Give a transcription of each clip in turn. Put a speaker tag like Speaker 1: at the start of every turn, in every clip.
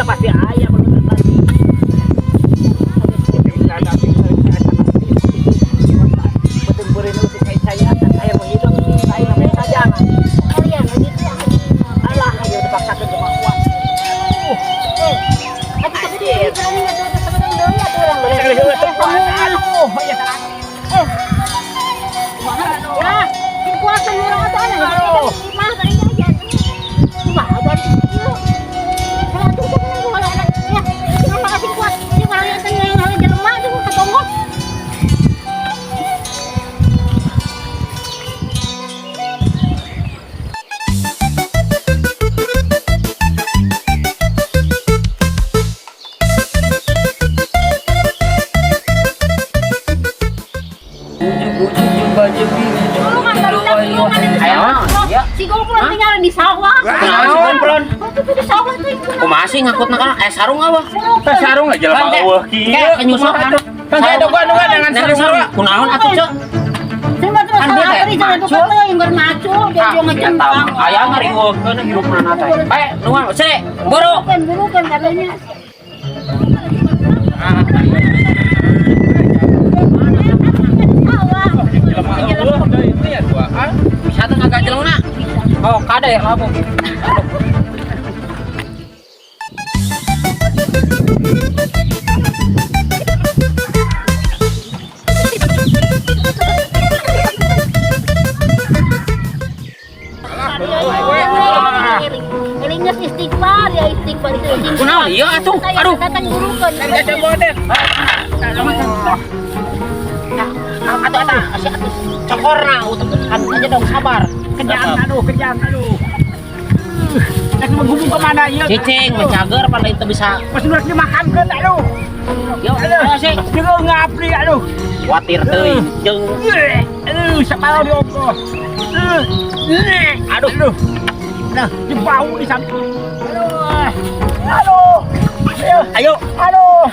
Speaker 1: pasti ayah menurut lagi. Betul beri nusik kayak saya menghidup saya namanya saja.
Speaker 2: Kalian begitu ya.
Speaker 1: Alah, ayo dipaksa ke rumah kuat.
Speaker 2: Anjir. Kalian ada sebenarnya dulu ya tuh orang
Speaker 1: Aduh, ya salah.
Speaker 2: Ya, kuasa orang ada anak. Mah tadi aja. Cuma ada di situ. Kalau tuh kan kalau anak ya, cuma kasih kuat. Ini kalau yang tanya yang harus jelema tuh ketemu.
Speaker 1: Ayo, ya.
Speaker 2: Si Gomplon tinggal di sawah.
Speaker 1: Si Gomplon?
Speaker 2: Itu di sawah tuh itu.
Speaker 3: Masih ngakut nak sarung apa?
Speaker 1: Sarung aja lah Pak. Wah,
Speaker 3: Kayak penyusup kan.
Speaker 1: Kan saya doa dengan sarung.
Speaker 3: Kunaon atuh, Cok?
Speaker 2: Cuma terus apa di sana tuh kata yang bermacu, dia ngecentang.
Speaker 3: Aya ngariweukeun hirupna na teh. Bae, nuhun, sere, boro.
Speaker 2: Burukan katanya.
Speaker 3: Bisa tuh agak jelema. Oh, kade kamu.
Speaker 2: Ingat istighfar ya istighfar itu.
Speaker 3: Kunaon ieu atuh? Aduh.
Speaker 2: Datang burukan.
Speaker 3: Atuh si atuh cokorna atuh aja dong sabar.
Speaker 1: Kejam, aduh. Nak menghubung kemana ya?
Speaker 3: Cicing mencager pada itu bisa.
Speaker 1: Pas udah dimakan ke aduh.
Speaker 3: Yo, ayo sih.
Speaker 1: Jeung ngapri aduh.
Speaker 3: Watir teuing jeung
Speaker 1: Aduh, sapalo diopo. Aduh. Nah, di bau di samping. Aduh. Ayo. Aduh.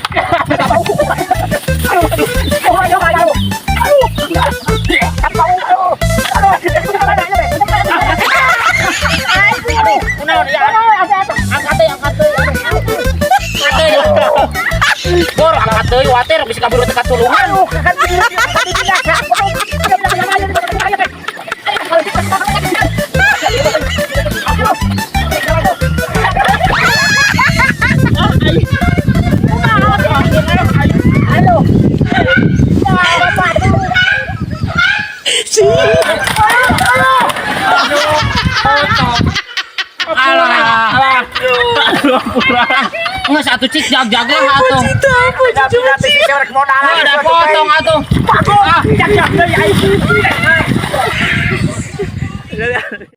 Speaker 3: kunaon ya? Angkat teuing. Bor angkat teuing watir bisa kabur teka tulungan. Nggak satu cik jag-jaga atuh. Ada potong atuh.
Speaker 1: Jak-jak